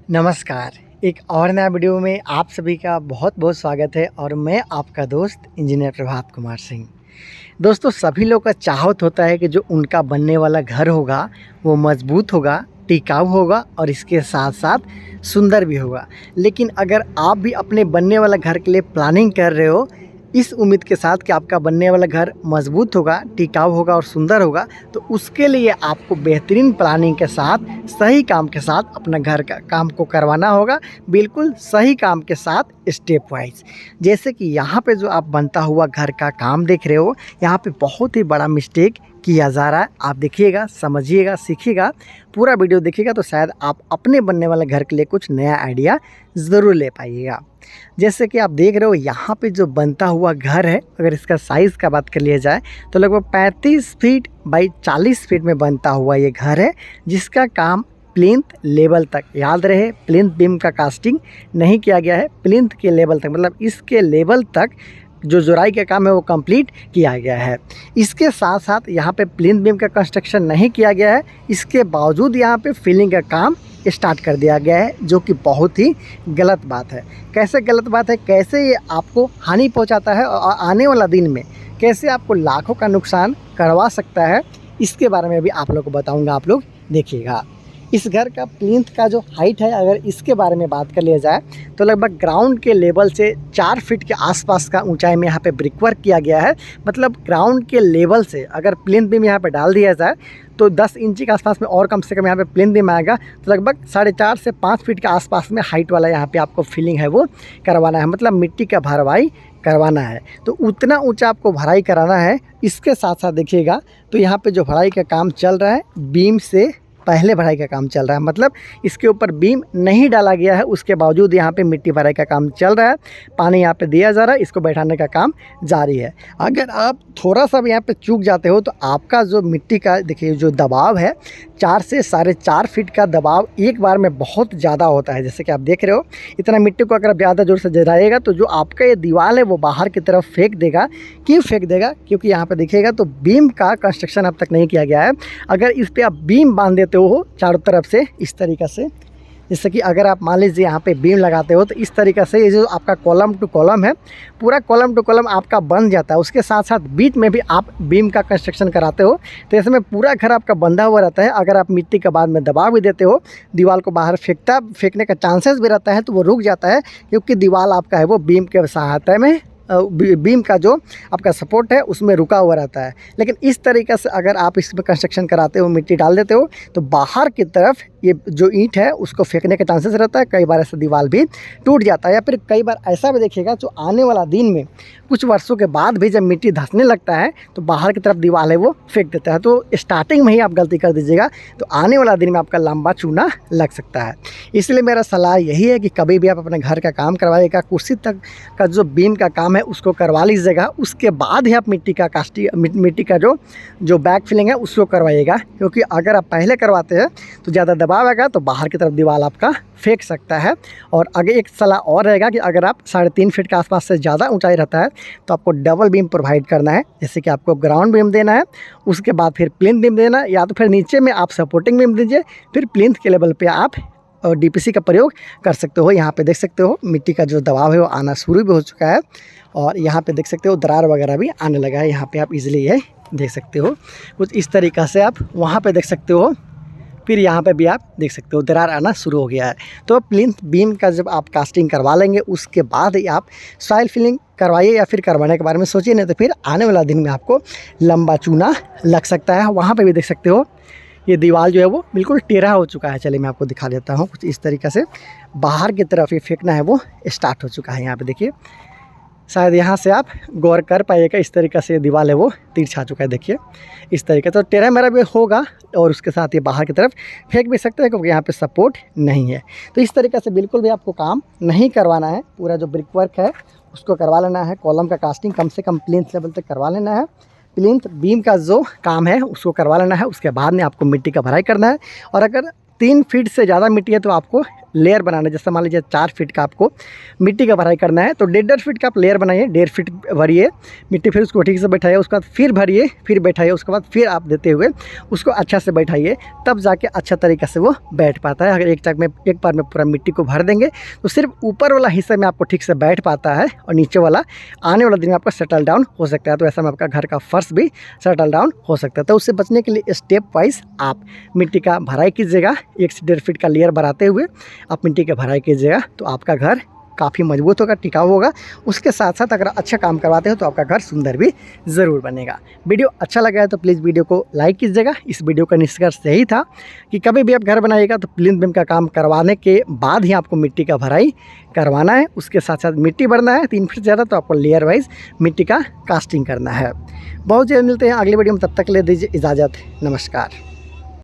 नमस्कार। एक और नया वीडियो में आप सभी का बहुत बहुत स्वागत है और मैं आपका दोस्त इंजीनियर प्रभात कुमार सिंह। दोस्तों, सभी लोग का चाहत होता है कि जो उनका बनने वाला घर होगा वो मजबूत होगा, टिकाऊ होगा और इसके साथ साथ सुंदर भी होगा। लेकिन अगर आप भी अपने बनने वाला घर के लिए प्लानिंग कर रहे हो इस उम्मीद के साथ कि आपका बनने वाला घर मजबूत होगा, टिकाऊ होगा और सुंदर होगा, तो उसके लिए आपको बेहतरीन प्लानिंग के साथ, सही काम के साथ अपना घर का काम को करवाना होगा। बिल्कुल सही काम के साथ, स्टेप वाइज। जैसे कि यहाँ पे जो आप बनता हुआ घर का काम देख रहे हो, यहाँ पे बहुत ही बड़ा मिस्टेक किया जा रहा है। आप देखिएगा, समझिएगा, सीखिएगा, पूरा वीडियो देखिएगा तो शायद आप अपने बनने वाले घर के लिए कुछ नया आइडिया ज़रूर ले पाइएगा। जैसे कि आप देख रहे हो यहाँ पे जो बनता हुआ घर है, अगर इसका साइज़ का बात कर लिया जाए तो लगभग 35 फीट बाई 40 फीट में बनता हुआ ये घर है, जिसका काम प्लिंथ लेवल तक, याद रहे प्लिंथ बीम का कास्टिंग नहीं किया गया है, प्लिंथ के लेवल तक, मतलब इसके लेवल तक जो जोड़ाई का काम है वो कंप्लीट किया गया है। इसके साथ साथ यहाँ पे प्लिंथ बीम का कंस्ट्रक्शन नहीं किया गया है, इसके बावजूद यहाँ पे फिलिंग का काम स्टार्ट कर दिया गया है, जो कि बहुत ही गलत बात है। कैसे गलत बात है, कैसे ये आपको हानि पहुँचाता है और आने वाला दिन में कैसे आपको लाखों का नुकसान करवा सकता है, इसके बारे में भी आप लोग को बताऊँगा। आप लोग देखिएगा। इस घर का प्लिंथ का जो हाइट है, अगर इसके बारे में बात कर लिया जाए तो लगभग ग्राउंड के लेवल से 4 फीट के आसपास का ऊंचाई में यहाँ पे ब्रिक वर्क किया गया है। मतलब ग्राउंड के लेवल से अगर प्लिंथ बीम यहाँ पे डाल दिया जाए तो 10 इंची के आसपास में और कम से कम यहाँ पे प्लिंथ बीम आएगा, तो लगभग 4.5 से 5 फीट के आसपास में हाइट वाला यहाँ पे आपको फिलिंग है वो करवाना है। मतलब मिट्टी का भरवाई करवाना है, तो उतना ऊंचा आपको भराई कराना है। इसके साथ साथ देखिएगा तो यहाँ पे जो भराई का काम चल रहा है, बीम से पहले भराई का काम चल रहा है। मतलब इसके ऊपर बीम नहीं डाला गया है, उसके बावजूद यहाँ पे मिट्टी भराई का काम चल रहा है। पानी यहाँ पे दिया जा रहा है, इसको बैठाने का काम जारी है। अगर आप थोड़ा सा भी यहाँ पे चूक जाते हो तो आपका जो मिट्टी का देखिए जो दबाव है, 4 से 4.5 फीट का दबाव एक बार में बहुत ज़्यादा होता है। जैसे कि आप देख रहे हो, इतना मिट्टी को अगर आप ज़्यादा जोर से गिराइएगा तो जो आपका ये दीवार है वो बाहर की तरफ फेंक देगा। क्यों फेंक देगा? क्योंकि यहाँ पे देखिएगा तो बीम का कंस्ट्रक्शन अब तक नहीं किया गया है। अगर इस पर आप बीम बांध देते हो चारों तरफ से इस तरीक़े से, जैसे कि अगर आप मान लीजिए यहाँ पे बीम लगाते हो तो इस तरीक़े से ये जो आपका कॉलम टू कॉलम है, पूरा कॉलम टू कॉलम आपका बन जाता है। उसके साथ साथ बीच में भी आप बीम का कंस्ट्रक्शन कराते हो, तो इसमें पूरा घर आपका बंधा हुआ रहता है। अगर आप मिट्टी के बाद में दबा भी देते हो, दीवार को बाहर फेंकने का चांसेस भी रहता है, तो वो रुक जाता है, क्योंकि दीवार आपका है वो बीम के सहायता में, बीम का जो आपका सपोर्ट है उसमें रुका हुआ रहता है। लेकिन इस तरीक़े से अगर आप इसमें कंस्ट्रक्शन कराते हो, मिट्टी डाल देते हो, तो बाहर की तरफ ये जो ईंट है उसको फेंकने का चांसेस रहता है। कई बार ऐसा दीवार भी टूट जाता है, या फिर कई बार ऐसा भी देखिएगा जो आने वाला दिन में कुछ वर्षों के बाद भी जब मिट्टी धंसने लगता है तो बाहर की तरफ दीवार है वो फेंक देता है। तो स्टार्टिंग में ही आप गलती कर दीजिएगा तो आने वाला दिन में आपका लंबा चूना लग सकता है। इसलिए मेरा सलाह यही है कि कभी भी आप अपने घर का काम करवाइएगा, कुर्सी तक का जो बीम का काम है उसको करवा लीजिएगा, उसके बाद ही आप मिट्टी का जो बैक फिलिंग है उसको करवाइएगा। क्योंकि अगर आप पहले करवाते हैं तो ज़्यादा दबाव आएगा तो बाहर की तरफ दीवार आपका फेंक सकता है। और आगे एक सलाह और रहेगा कि अगर आप 3.5 फीट के आसपास से ज़्यादा ऊंचाई रहता है तो आपको डबल बीम प्रोवाइड करना है। जैसे कि आपको ग्राउंड बीम देना है, उसके बाद फिर प्लिंथ बीम देना है, या तो फिर नीचे में आप सपोर्टिंग बीम दीजिए, फिर प्लिंथ के लेवल पे आप डीपीसी का प्रयोग कर सकते हो। यहाँ पे देख सकते हो मिट्टी का जो दबाव है वो आना शुरू भी हो चुका है, और यहाँ पे देख सकते हो दरार वगैरह भी आने लगा है। यहाँ पे आप इजीली ये देख सकते हो, कुछ इस तरीक़ा से आप वहाँ पे देख सकते हो। फिर यहाँ पे भी आप देख सकते हो दरार आना शुरू हो गया है। तो प्लिंथ बीम का जब आप कास्टिंग करवा लेंगे उसके बाद ही आप सॉइल फिलिंग करवाइए, या फिर करवाने के बारे में सोचिए, नहीं तो फिर आने वाला दिन में आपको लंबा चूना लग सकता है। वहाँ पे भी देख सकते हो ये दीवार जो है वो बिल्कुल टेढ़ा हो चुका है। चलिए मैं आपको दिखा देता हूँ। कुछ इस तरीक़े से बाहर की तरफ ये फेंकना है वो स्टार्ट हो चुका है। यहाँ पे देखिए, शायद यहाँ से आप गौर कर पाइएगा, इस तरीक़े से दीवार है वो तिरछा चुका है। देखिए इस तरीके से, तो टेढ़ा मेरा भी होगा और उसके साथ ये बाहर की तरफ फेंक भी सकते हैं, क्योंकि यहाँ पे सपोर्ट नहीं है। तो इस तरीके से बिल्कुल भी आपको काम नहीं करवाना है। पूरा जो ब्रिक वर्क है उसको करवा लेना है, कॉलम का कास्टिंग कम से कम प्लिंथ लेवल तक करवा लेना है, प्लिंथ बीम का जो काम है उसको करवा लेना है। उसके बाद में आपको मिट्टी का भराई करना है, और अगर 3 फीट से ज़्यादा मिट्टी है तो आपको लेयर बनाना है। जैसे मान लीजिए 4 फीट का आपको मिट्टी का भराई करना है तो 1.5 फीट का आप लेयर बनाइए, 1.5 फीट भरिए मिट्टी, फिर उसको ठीक से बैठाइए, उसके बाद फिर भरिए, फिर बैठाइए, उसके बाद फिर आप देते हुए उसको अच्छा से बैठाइए, तब जाके अच्छा तरीके से वो बैठ पाता है। अगर एक बार में पूरा मिट्टी को भर देंगे तो सिर्फ ऊपर वाला हिस्से में आपको ठीक से बैठ पाता है और नीचे वाला आने वाला दिन में आपका सेटल डाउन हो सकता है। तो ऐसा में आपका घर का फर्श भी सेटल डाउन हो सकता है। तो उससे बचने के लिए स्टेप वाइज आप मिट्टी का भराई कीजिएगा, 1 से 1.5 फीट का लेयर बनाते हुए आप मिट्टी की भराई कीजिएगा, तो आपका घर काफ़ी मजबूत होगा, टिकाऊ होगा। उसके साथ साथ अगर अच्छा काम करवाते हो तो आपका घर सुंदर भी ज़रूर बनेगा। वीडियो अच्छा लगा है तो प्लीज़ वीडियो को लाइक कीजिएगा। इस वीडियो का निष्कर्ष यही था कि कभी भी आप घर बनाइएगा तो प्लिंथ बीम का काम करवाने के बाद ही आपको मिट्टी का भराई करवाना है। उसके साथ साथ मिट्टी भरना है 3 फीट ज़्यादा, तो आपको लेयर वाइज मिट्टी का कास्टिंग करना है। बहुत जल्द मिलते हैं अगले वीडियो में, तब तक ले दीजिए इजाज़त, नमस्कार।